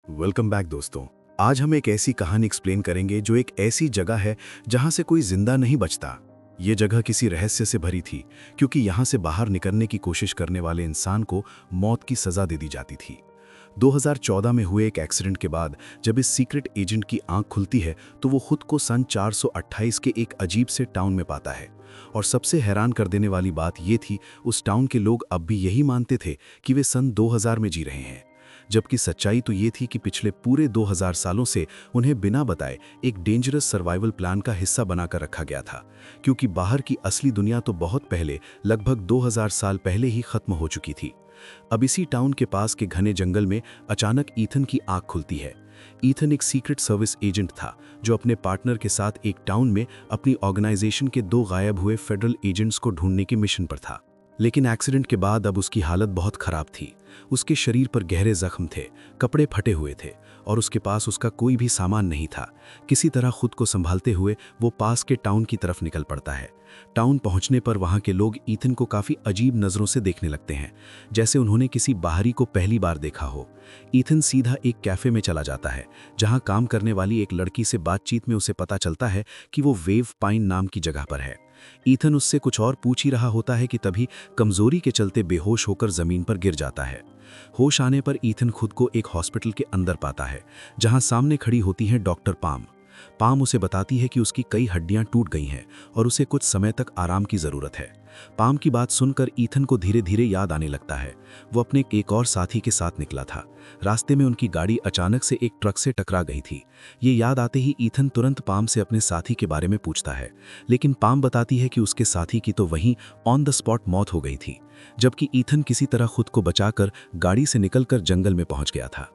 Welcome back दोस्तों। आज हम एक ऐसी कहानी एक्सप्लेन करेंगे जो एक ऐसी जगह है जहां से कोई जिंदा नहीं बचता। ये जगह किसी रहस्य से भरी थी, क्योंकि यहां से बाहर निकलने की कोशिश करने वाले इंसान को मौत की सजा दे दी जाती थी। 2014 में हुए एक एक्सीडेंट के बाद जब इस सीक्रेट एजेंट की आंख खुलती है तो वो खुद को सन 428 के एक अजीब से टाउन में पाता है। और सबसे हैरान कर देने वाली बात ये थी, उस टाउन के लोग अब भी यही मानते थे कि वे सन 2000 में जी रहे हैं, जबकि सच्चाई तो ये थी कि पिछले पूरे 2000 सालों से उन्हें बिना बताए एक डेंजरस सर्वाइवल प्लान का हिस्सा बनाकर रखा गया था, क्योंकि बाहर की असली दुनिया तो बहुत पहले, लगभग 2000 साल पहले ही खत्म हो चुकी थी। अब इसी टाउन के पास के घने जंगल में अचानक ईथन की आंख खुलती है। ईथन एक सीक्रेट सर्विस एजेंट था जो अपने पार्टनर के साथ एक टाउन में अपनी ऑर्गेनाइजेशन के 2 गायब हुए फेडरल एजेंट्स को ढूंढने के मिशन पर था। लेकिन एक्सीडेंट के बाद अब उसकी हालत बहुत खराब थी। उसके शरीर पर गहरे जख्म थे, कपड़े फटे हुए थे और उसके पास उसका कोई भी सामान नहीं था। किसी तरह खुद को संभालते हुए वो पास के टाउन की तरफ निकल पड़ता है। टाउन पहुंचने पर वहां के लोग ईथन को काफी अजीब नजरों से देखने लगते हैं, जैसे उन्होंने किसी बाहरी को पहली बार देखा हो। ईथन सीधा एक कैफे में चला जाता है, जहां काम करने वाली एक लड़की से बातचीत में उसे पता चलता है कि वो वेव पाइन नाम की जगह पर है। ईथन उससे कुछ और पूछ ही रहा होता है कि तभी कमजोरी के चलते बेहोश होकर जमीन पर गिर जाता है। होश आने पर ईथन खुद को एक हॉस्पिटल के अंदर पाता है, जहां सामने खड़ी होती है डॉक्टर पाम। पाम उसे बताती है कि उसकी कई हड्डियां टूट गई हैं और उसे कुछ समय तक आराम की जरूरत है। पाम की बात सुनकर ईथन को धीरे धीरे याद आने लगता है। वो अपने एक और साथी के साथ निकला था। रास्ते में उनकी गाड़ी अचानक से एक ट्रक से टकरा गई थी। ये याद आते ही ईथन तुरंत पाम से अपने साथी के बारे में पूछता है, लेकिन पाम बताती है कि उसके साथी की तो वहीं ऑन द स्पॉट मौत हो गई थी, जबकि ईथन किसी तरह खुद को बचाकर गाड़ी से निकलकर जंगल में पहुंच गया था।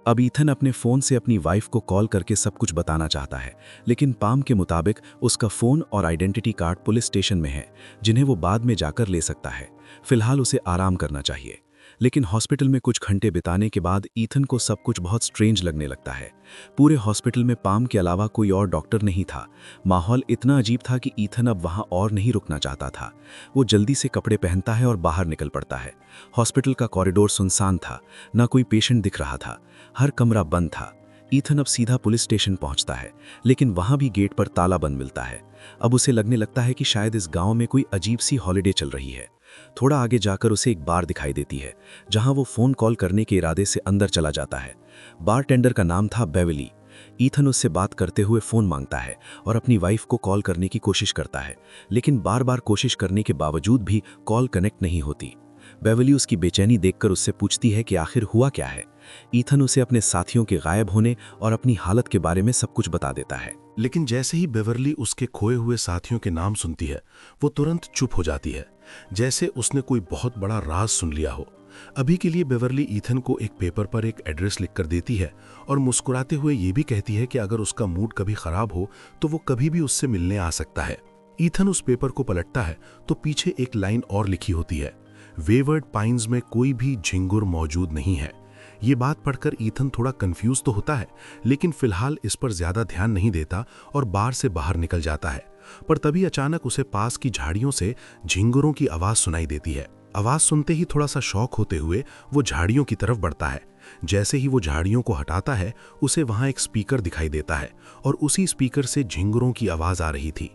अब ईथन अपने फ़ोन से अपनी वाइफ को कॉल करके सब कुछ बताना चाहता है, लेकिन पाम के मुताबिक उसका फ़ोन और आइडेंटिटी कार्ड पुलिस स्टेशन में है, जिन्हें वो बाद में जाकर ले सकता है। फिलहाल उसे आराम करना चाहिए। लेकिन हॉस्पिटल में कुछ घंटे बिताने के बाद ईथन को सब कुछ बहुत स्ट्रेंज लगने लगता है। पूरे हॉस्पिटल में पाम के अलावा कोई और डॉक्टर नहीं था। माहौल इतना अजीब था कि ईथन अब वहां और नहीं रुकना चाहता था। वो जल्दी से कपड़े पहनता है और बाहर निकल पड़ता है। हॉस्पिटल का कॉरिडोर सुनसान था, ना कोई पेशेंट दिख रहा था, हर कमरा बंद था। ईथन अब सीधा पुलिस स्टेशन पहुंचता है, लेकिन वहां भी गेट पर ताला बंद मिलता है। अब उसे लगने लगता है कि शायद इस गांव में कोई अजीब सी हॉलिडे चल रही है। थोड़ा आगे जाकर उसे एक बार दिखाई देती है, जहां वो फोन कॉल करने के इरादे से अंदर चला जाता है। बारटेंडर का नाम था बेवली। ईथन उससे बात करते हुए फोन मांगता है और अपनी वाइफ को कॉल करने की कोशिश करता है, लेकिन बार बार कोशिश करने के बावजूद भी कॉल कनेक्ट नहीं होती। बेवली उसकी बेचैनी देखकर उससे पूछती है कि आखिर हुआ क्या है। ईथन उसे अपने साथियों के गायब होने और अपनी हालत के बारे में सब कुछ बता देता है। लेकिन जैसे ही बेवरली उसके खोए हुए साथियों के नाम सुनती है, वो तुरंत चुप हो जाती है, जैसे उसने कोई बहुत बड़ा राज सुन लिया हो। अभी के लिए बेवरली ईथन को एक पेपर पर एक एड्रेस लिखकर देती है और मुस्कुराते हुए ये भी कहती है कि अगर उसका मूड कभी खराब हो तो वो कभी भी उससे मिलने आ सकता है। ईथन उस पेपर को पलटता है तो पीछे एक लाइन और लिखी होती है, वेवर्ड पाइन्स में कोई भी झिंगुर मौजूद नहीं है। ये बात पढ़कर ईथन थोड़ा कंफ्यूज तो होता है, लेकिन फिलहाल इस पर ज्यादा ध्यान नहीं देता और बार से बाहर निकल जाता है। पर तभी अचानक उसे पास की झाड़ियों से झिंगुरों की आवाज सुनाई देती है। आवाज सुनते ही थोड़ा सा शॉक होते हुए वो झाड़ियों की तरफ बढ़ता है। जैसे ही वो झाड़ियों को हटाता है, उसे वहां एक स्पीकर दिखाई देता है और उसी स्पीकर से झिंगुरों की आवाज आ रही थी।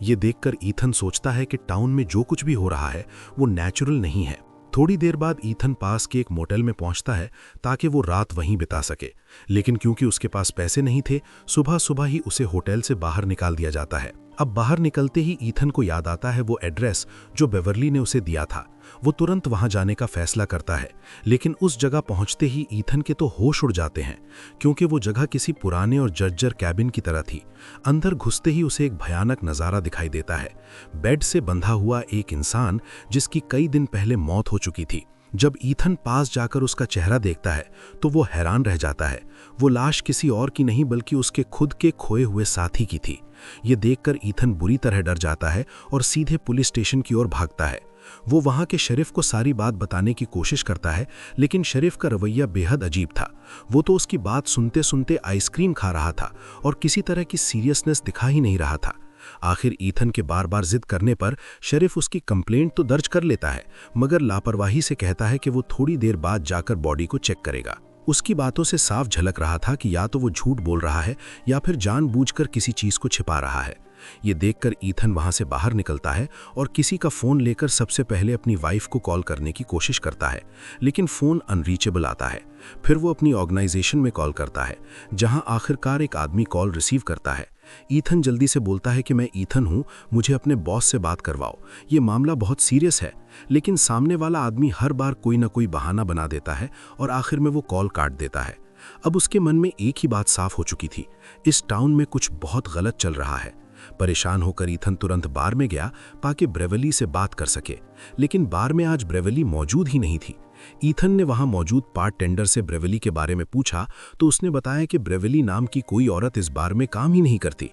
ये देखकर ईथन सोचता है कि टाउन में जो कुछ भी हो रहा है वो नेचुरल नहीं है। थोड़ी देर बाद ईथन पास के एक मोटेल में पहुंचता है ताकि वो रात वहीं बिता सके, लेकिन क्योंकि उसके पास पैसे नहीं थे, सुबह सुबह ही उसे होटल से बाहर निकाल दिया जाता है। अब बाहर निकलते ही ईथन को याद आता है वो एड्रेस जो बेवरली ने उसे दिया था। वो तुरंत वहां जाने का फैसला करता है, लेकिन उस जगह पहुंचते ही ईथन के तो होश उड़ जाते हैं, क्योंकि वो जगह किसी पुराने और जर्जर कैबिन की तरह थी। अंदर घुसते ही उसे एक भयानक नज़ारा दिखाई देता है। बेड से बंधा हुआ एक इंसान जिसकी कई दिन पहले मौत हो चुकी थी। जब ईथन पास जाकर उसका चेहरा देखता है तो वो हैरान रह जाता है। वो लाश किसी और की नहीं बल्कि उसके खुद के खोए हुए साथी की थी। ये देखकर ईथन बुरी तरह डर जाता है और सीधे पुलिस स्टेशन की ओर भागता है। वो वहां के शरीफ को सारी बात बताने की कोशिश करता है, लेकिन शरीफ का रवैया बेहद अजीब था। वो तो उसकी बात सुनते सुनते आइसक्रीम खा रहा था और किसी तरह की सीरियसनेस दिखा ही नहीं रहा था। आखिर ईथन के बार बार जिद करने पर शरीफ उसकी कंप्लेंट तो दर्ज कर लेता है, मगर लापरवाही से कहता है कि वो थोड़ी देर बाद जाकर बॉडी को चेक करेगा। उसकी बातों से साफ झलक रहा था कि या तो वो झूठ बोल रहा है या फिर जानबूझकर किसी चीज को छिपा रहा है। ये देखकर ईथन वहां से बाहर निकलता है और किसी का फोन लेकर सबसे पहले अपनी वाइफ को कॉल करने की कोशिश करता है, लेकिन फोन अनरीचेबल आता है। फिर वो अपनी ऑर्गेनाइजेशन में कॉल करता है, जहां आखिरकार एक आदमी कॉल रिसीव करता है। ईथन जल्दी से बोलता है कि मैं ईथन हूं, मुझे अपने बॉस से बात करवाओ, ये मामला बहुत सीरियस है। लेकिन सामने वाला आदमी हर बार कोई ना कोई बहाना बना देता है और आखिर में वो कॉल काट देता है। अब उसके मन में एक ही बात साफ हो चुकी थी, इस टाउन में कुछ बहुत गलत चल रहा है। परेशान होकर ईथन तुरंत बार में गया ताकि ब्रेवली से बात कर सके, लेकिन बार में आज ब्रेवली मौजूद ही नहीं थी। ईथन ने वहां मौजूद बारटेंडर से ब्रेवली के बारे में पूछा तो उसने बताया कि ब्रेवली नाम की कोई औरत इस बार में काम ही नहीं करती।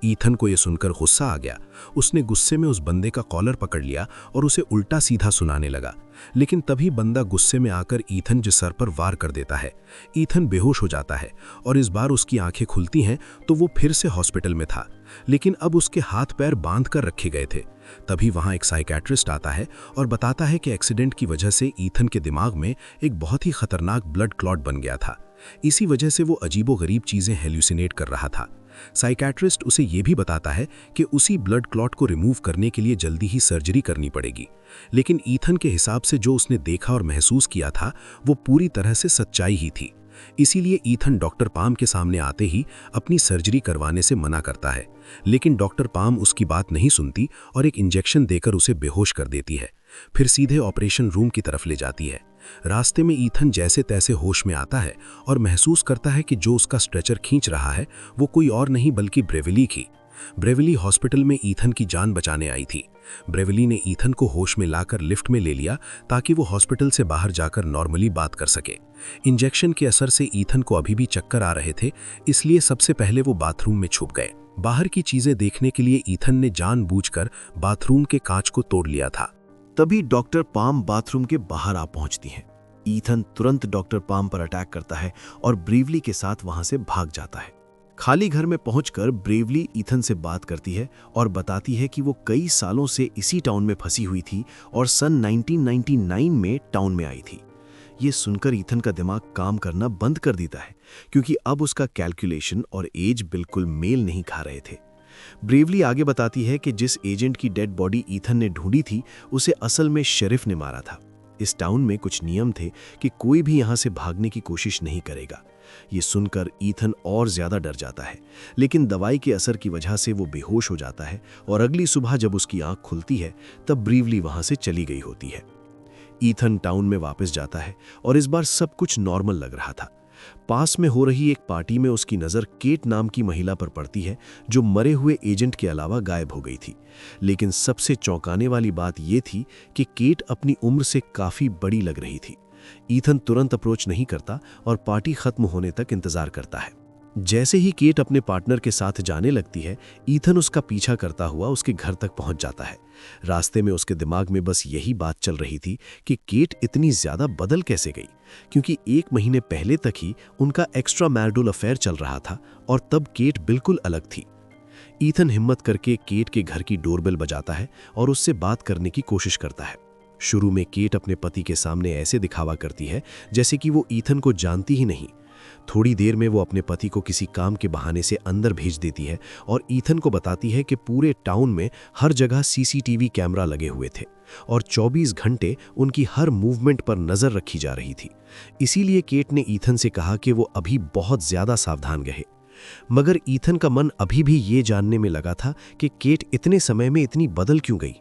ईथन को यह सुनकर गुस्सा आ गया। उसने गुस्से में उस बंदे का कॉलर पकड़ लिया और उसे उल्टा सीधा सुनाने लगा, लेकिन तभी बंदा गुस्से में आकर ईथन के सर पर वार कर देता है। ईथन बेहोश हो जाता है और इस बार उसकी आंखें खुलती हैं तो वो फिर से हॉस्पिटल में था, लेकिन अब उसके हाथ पैर बांध कर रखे गए थे। तभी वहां एक साइकियाट्रिस्ट आता है और बताता है कि एक्सीडेंट की वजह से ईथन के दिमाग में एक बहुत ही खतरनाक ब्लड क्लॉट बन गया था। इसी वजह से वो अजीबोगरीब चीजें हेल्यूसिनेट कर रहा था। साइकियाट्रिस्ट उसे ये भी बताता है कि उसी ब्लड क्लॉट को रिमूव करने के लिए जल्दी ही सर्जरी करनी पड़ेगी, लेकिन ईथन के हिसाब से जो उसने देखा और महसूस किया था वो पूरी तरह से सच्चाई ही थी। इसीलिए ईथन डॉक्टर पाम के सामने आते ही अपनी सर्जरी करवाने से मना करता है, लेकिन डॉक्टर पाम उसकी बात नहीं सुनती और एक इंजेक्शन देकर उसे बेहोश कर देती है। फिर सीधे ऑपरेशन रूम की तरफ ले जाती है। रास्ते में ईथन जैसे तैसे होश में आता है और महसूस करता है कि जो उसका स्ट्रेचर खींच रहा है वो कोई और नहीं बल्कि ब्रेवली थी। ब्रेवली हॉस्पिटल में ईथन की जान बचाने आई थी। ब्रेवली ने ईथन को होश में लाकर लिफ्ट में ले लिया ताकि वो हॉस्पिटल से बाहर जाकर नॉर्मली बात कर सके। इंजेक्शन के असर से ईथन को अभी भी चक्कर आ रहे थे, इसलिए सबसे पहले वो बाथरूम में छुप गए। बाहर की चीजें देखने के लिए ईथन ने जानबूझकर बाथरूम के कांच को तोड़ लिया था। तभी डॉक्टर पाम बाथरूम के बाहर आ पहुंचती हैं। ईथन तुरंत डॉक्टर पाम पर अटैक करता है और ब्रेवली के साथ वहां से भाग जाता है। खाली घर में पहुंचकर ब्रेवली ईथन से बात करती है और बताती है कि वो कई सालों से इसी टाउन में फंसी हुई थी और सन 1999 में टाउन में आई थी। ये सुनकर ईथन का दिमाग काम करना बंद कर देता है, क्योंकि अब उसका कैलकुलेशन और एज बिल्कुल मेल नहीं खा रहे थे। ब्रेवली आगे बताती है कि जिस एजेंट की डेड बॉडी ईथन ने ढूंढी थी उसे असल में शेरिफ ने मारा था। इस टाउन में कुछ नियम थे कि कोई भी यहां से भागने की कोशिश नहीं करेगा। ये सुनकर ईथन और ज्यादा डर जाता है, लेकिन दवाई के असर की वजह से वो बेहोश हो जाता है और अगली सुबह जब उसकी आंख खुलती है तब ब्रेवली वहां से चली गई होती है। ईथन टाउन में वापस जाता है और इस बार सब कुछ नॉर्मल लग रहा था। पास में हो रही एक पार्टी में उसकी नज़र केट नाम की महिला पर पड़ती है, जो मरे हुए एजेंट के अलावा गायब हो गई थी। लेकिन सबसे चौंकाने वाली बात यह थी कि केट अपनी उम्र से काफी बड़ी लग रही थी। ईथन तुरंत अप्रोच नहीं करता और पार्टी खत्म होने तक इंतजार करता है। जैसे ही केट अपने पार्टनर के साथ जाने लगती है, ईथन उसका पीछा करता हुआ उसके घर तक पहुंच जाता है। रास्ते में उसके दिमाग में बस यही बात चल रही थी कि केट इतनी ज्यादा बदल कैसे गई, क्योंकि 1 महीने पहले तक ही उनका एक्स्ट्रा मैरिटल अफेयर चल रहा था और तब केट बिल्कुल अलग थी। ईथन हिम्मत करके केट के घर की डोरबेल बजाता है और उससे बात करने की कोशिश करता है। शुरू में केट अपने पति के सामने ऐसे दिखावा करती है जैसे कि वो ईथन को जानती ही नहीं। थोड़ी देर में वो अपने पति को किसी काम के बहाने से अंदर भेज देती है और ईथन को बताती है कि पूरे टाउन में हर जगह सीसीटीवी कैमरा लगे हुए थे और 24 घंटे उनकी हर मूवमेंट पर नजर रखी जा रही थी। इसीलिए केट ने ईथन से कहा कि वो अभी बहुत ज्यादा सावधान रहे। मगर ईथन का मन अभी भी ये जानने में लगा था कि केट इतने समय में इतनी बदल क्यों गई।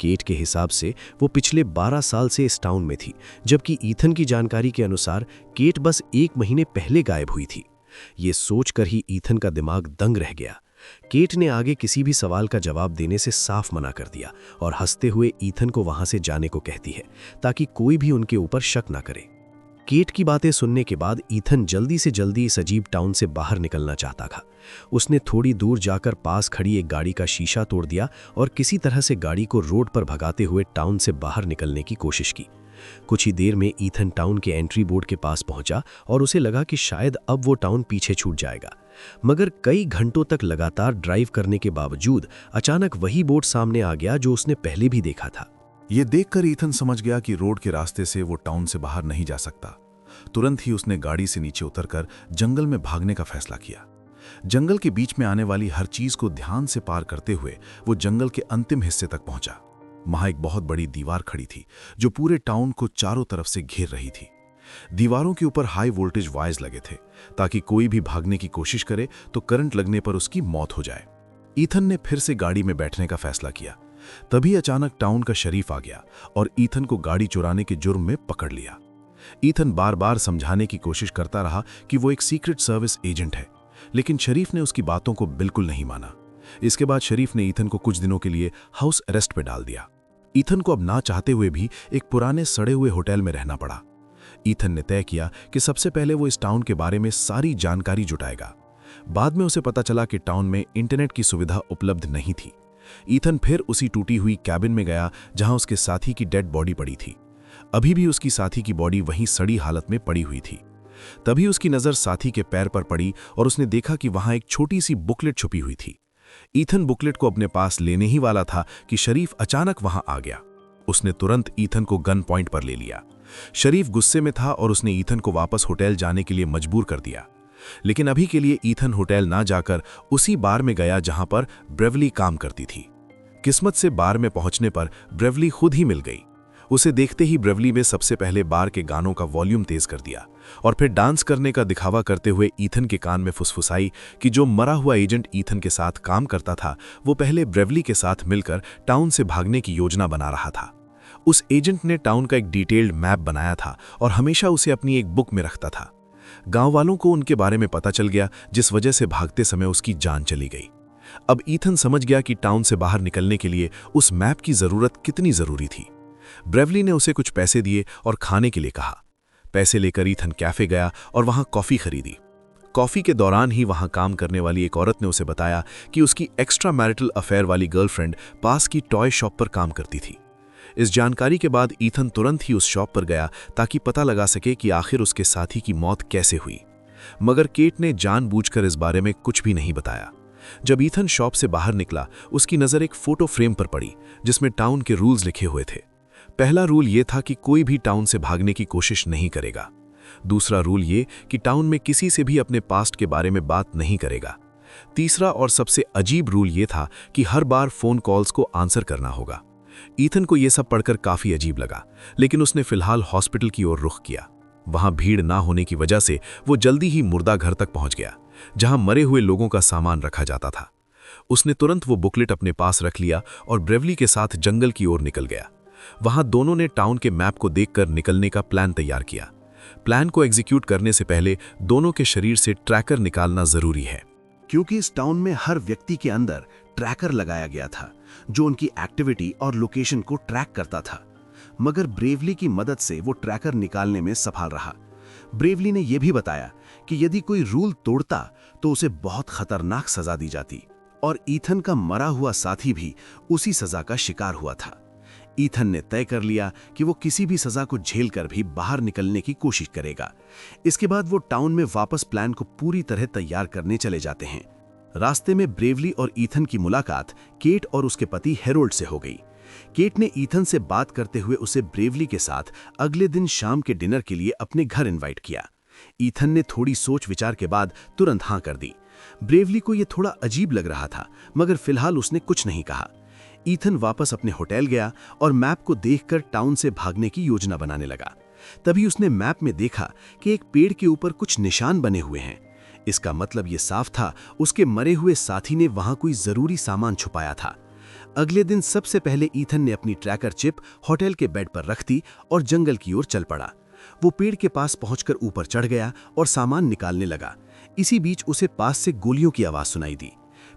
केट के हिसाब से वो पिछले 12 साल से इस टाउन में थी, जबकि ईथन की जानकारी के अनुसार केट बस 1 महीने पहले गायब हुई थी। ये सोचकर ही ईथन का दिमाग दंग रह गया। केट ने आगे किसी भी सवाल का जवाब देने से साफ मना कर दिया और हंसते हुए ईथन को वहां से जाने को कहती है ताकि कोई भी उनके ऊपर शक ना करे। केट की बातें सुनने के बाद ईथन जल्दी से जल्दी इस अजीब टाउन से बाहर निकलना चाहता था। उसने थोड़ी दूर जाकर पास खड़ी एक गाड़ी का शीशा तोड़ दिया और किसी तरह से गाड़ी को रोड पर भगाते हुए टाउन से बाहर निकलने की कोशिश की। कुछ ही देर में ईथन टाउन के एंट्री बोर्ड के पास पहुंचा और उसे लगा कि शायद अब वो टाउन पीछे छूट जाएगा। मगर कई घंटों तक लगातार ड्राइव करने के बावजूद अचानक वही बोर्ड सामने आ गया जो उसने पहले भी देखा था। ये देखकर ईथन समझ गया कि रोड के रास्ते से वो टाउन से बाहर नहीं जा सकता। तुरंत ही उसने गाड़ी से नीचे उतरकर जंगल में भागने का फैसला किया। जंगल के बीच में आने वाली हर चीज को ध्यान से पार करते हुए वो जंगल के अंतिम हिस्से तक पहुंचा। वहां एक बहुत बड़ी दीवार खड़ी थी जो पूरे टाउन को चारों तरफ से घेर रही थी। दीवारों के ऊपर हाई वोल्टेज वायर्स लगे थे ताकि कोई भी भागने की कोशिश करे तो करंट लगने पर उसकी मौत हो जाए। ईथन ने फिर से गाड़ी में बैठने का फैसला किया। तभी अचानक टाउन का शरीफ आ गया और ईथन को गाड़ी चुराने के जुर्म में पकड़ लिया। ईथन बार बार समझाने की कोशिश करता रहा कि वो एक सीक्रेट सर्विस एजेंट है, लेकिन शरीफ ने उसकी बातों को बिल्कुल नहीं माना। इसके बाद शरीफ ने ईथन को कुछ दिनों के लिए हाउस अरेस्ट पे डाल दिया। ईथन को अब ना चाहते हुए भी एक पुराने सड़े हुए होटल में रहना पड़ा। ईथन ने तय किया कि सबसे पहले वो इस टाउन के बारे में सारी जानकारी जुटाएगा। बाद में उसे पता चला कि टाउन में इंटरनेट की सुविधा उपलब्ध नहीं थी। ईथन फिर उसी टूटी हुई कैबिन में गया जहां उसके साथी की डेड बॉडी पड़ी थी। अभी भी उसकी साथी की बॉडी वहीं सड़ी हालत में पड़ी हुई थी। तभी उसकी नज़र साथी के पैर पर पड़ी और उसने देखा कि वहां एक छोटी सी बुकलेट छुपी हुई थी। ईथन बुकलेट को अपने पास लेने ही वाला था कि शरीफ अचानक वहां आ गया। उसने तुरंत ईथन को गन पॉइंट पर ले लिया। शरीफ गुस्से में था और उसने ईथन को वापस होटल जाने के लिए मजबूर कर दिया। लेकिन अभी के लिए ईथन होटल ना जाकर उसी बार में गया जहां पर ब्रेवली काम करती थी। किस्मत से बार में पहुंचने पर ब्रेवली खुद ही मिल गई। उसे देखते ही ब्रेवली में सबसे पहले बार के गानों का वॉल्यूम तेज कर दिया और फिर डांस करने का दिखावा करते हुए ईथन के कान में फुसफुसाई कि जो मरा हुआ एजेंट ईथन के साथ काम करता था वो पहले ब्रेवली के साथ मिलकर टाउन से भागने की योजना बना रहा था। उस एजेंट ने टाउन का एक डिटेल्ड मैप बनाया था और हमेशा उसे अपनी एक बुक में रखता था। गांव वालों को उनके बारे में पता चल गया, जिस वजह से भागते समय उसकी जान चली गई। अब ईथन समझ गया कि टाउन से बाहर निकलने के लिए उस मैप की जरूरत कितनी जरूरी थी। ब्रेवली ने उसे कुछ पैसे दिए और खाने के लिए कहा। पैसे लेकर ईथन कैफे गया और वहां कॉफी खरीदी। कॉफी के दौरान ही वहां काम करने वाली एक औरत ने उसे बताया कि उसकी एक्स्ट्रा मैरिटल अफेयर वाली गर्लफ्रेंड पास की टॉय शॉप पर काम करती थी। इस जानकारी के बाद ईथन तुरंत ही उस शॉप पर गया ताकि पता लगा सके कि आखिर उसके साथी की मौत कैसे हुई। मगर केट ने जानबूझकर इस बारे में कुछ भी नहीं बताया। जब ईथन शॉप से बाहर निकला, उसकी नज़र एक फोटो फ्रेम पर पड़ी जिसमें टाउन के रूल्स लिखे हुए थे। पहला रूल ये था कि कोई भी टाउन से भागने की कोशिश नहीं करेगा। दूसरा रूल ये कि टाउन में किसी से भी अपने पास्ट के बारे में बात नहीं करेगा। तीसरा और सबसे अजीब रूल ये था कि हर बार फोन कॉल्स को आंसर करना होगा। ईथन को यह सब पढ़कर काफी अजीब लगा, लेकिन उसने फिलहाल हॉस्पिटल की ओर रुख किया। वहां भीड़ ना होने की वजह से वो जल्दी ही मुर्दा घर तक पहुंच गया, जहां मरे हुए लोगों का सामान रखा जाता था। उसने तुरंत वो बुकलेट अपने पास रख लिया और ब्रेवली के साथ जंगल की ओर निकल गया। वहां दोनों ने टाउन के मैप को देखकर निकलने का प्लान तैयार किया। प्लान को एग्जीक्यूट करने से पहले दोनों के शरीर से ट्रैकर निकालना जरूरी है, क्योंकि इस टाउन में हर व्यक्ति के अंदर ट्रैकर लगाया गया था जो उनकी एक्टिविटी और लोकेशन को ट्रैक करता था। मगर ब्रेवली की मदद से वो ट्रैकर निकालने में सफल रहा। ब्रेवली ने यह भी बताया कि यदि कोई रूल तोड़ता तो उसे बहुत खतरनाक सजा दी जाती, और ईथन का मरा हुआ साथी भी उसी सजा का शिकार हुआ था। ईथन ने तय कर लिया कि वो किसी भी सजा को झेलकर भी बाहर निकलने की कोशिश करेगा। इसके बाद वो टाउन में वापस प्लान को पूरी तरह तैयार करने चले जाते हैं। रास्ते में ब्रेवली और ईथन की मुलाकात केट और उसके पति हेरोल्ड से हो गई। केट ने ईथन से बात करते हुए उसे ब्रेवली के साथ अगले दिन शाम के डिनर के लिए अपने घर इनवाइट किया। ईथन ने थोड़ी सोच विचार के बाद तुरंत हाँ कर दी। ब्रेवली को यह थोड़ा अजीब लग रहा था, मगर फिलहाल उसने कुछ नहीं कहा। ईथन वापस अपने होटल गया और मैप को देखकर टाउन से भागने की योजना बनाने लगा। तभी उसने मैप में देखा कि एक पेड़ के ऊपर कुछ निशान बने हुए हैं। इसका मतलब ये साफ था, उसके मरे हुए साथी ने वहां कोई जरूरी सामान छुपाया था। अगले दिन सबसे पहले ईथन ने अपनी ट्रैकर चिप होटल के बेड पर रख दी और जंगल की ओर चल पड़ा। वो पेड़ के पास पहुंचकर ऊपर चढ़ गया और सामान निकालने लगा। इसी बीच उसे पास से गोलियों की आवाज सुनाई दी।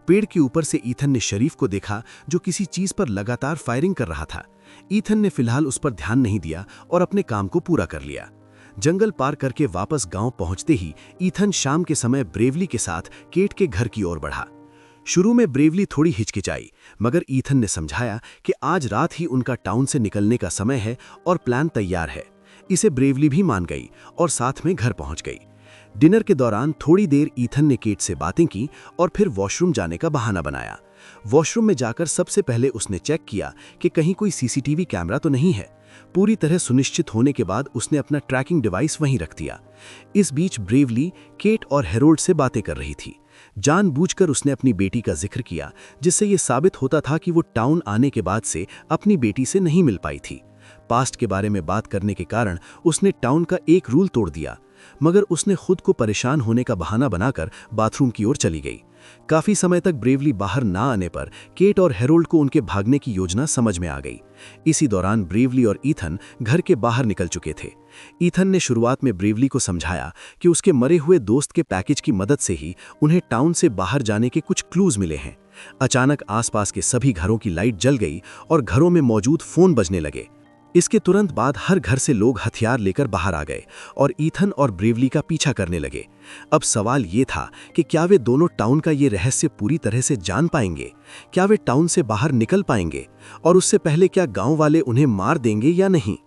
पेड़ के ऊपर से ईथन ने शरीफ को देखा जो किसी चीज पर लगातार फायरिंग कर रहा था। ईथन ने फिलहाल उस पर ध्यान नहीं दिया और अपने काम को पूरा कर लिया। जंगल पार करके वापस गांव पहुंचते ही ईथन शाम के समय ब्रेवली के साथ केट के घर की ओर बढ़ा। शुरू में ब्रेवली थोड़ी हिचकिचाई, मगर ईथन ने समझाया कि आज रात ही उनका टाउन से निकलने का समय है और प्लान तैयार है। इसे ब्रेवली भी मान गई और साथ में घर पहुंच गई। डिनर के दौरान थोड़ी देर ईथन ने केट से बातें की और फिर वॉशरूम जाने का बहाना बनाया। वॉशरूम में जाकर सबसे पहले उसने चेक किया कि कहीं कोई सीसीटीवी कैमरा तो नहीं है। पूरी तरह सुनिश्चित होने के बाद उसने अपना ट्रैकिंग डिवाइस वहीं रख दिया। इस बीच ब्रेवली केट और हेरोल्ड से बातें कर रही थी। जानबूझकर उसने अपनी बेटी का जिक्र किया, जिससे ये साबित होता था कि वो टाउन आने के बाद से अपनी बेटी से नहीं मिल पाई थी। पास्ट के बारे में बात करने के कारण उसने टाउन का एक रूल तोड़ दिया, मगर उसने खुद को परेशान होने का बहाना बनाकर बाथरूम की ओर चली गई। काफी समय तक ब्रेवली बाहर ना आने पर केट और हेरोल्ड को उनके भागने की योजना समझ में आ गई। इसी दौरान ब्रेवली और ईथन घर के बाहर निकल चुके थे। ईथन ने शुरुआत में ब्रेवली को समझाया कि उसके मरे हुए दोस्त के पैकेज की मदद से ही उन्हें टाउन से बाहर जाने के कुछ क्लूज मिले हैं। अचानक आसपास के सभी घरों की लाइट जल गई और घरों में मौजूद फोन बजने लगे। इसके तुरंत बाद हर घर से लोग हथियार लेकर बाहर आ गए और ईथन और ब्रेवली का पीछा करने लगे। अब सवाल ये था कि क्या वे दोनों टाउन का ये रहस्य पूरी तरह से जान पाएंगे? क्या वे टाउन से बाहर निकल पाएंगे? और उससे पहले क्या गांव वाले उन्हें मार देंगे या नहीं?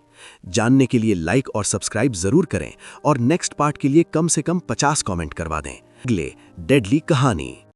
जानने के लिए लाइक और सब्सक्राइब जरूर करें और नेक्स्ट पार्ट के लिए कम से कम 50 कमेंट करवा दें। अगले डेडली कहानी।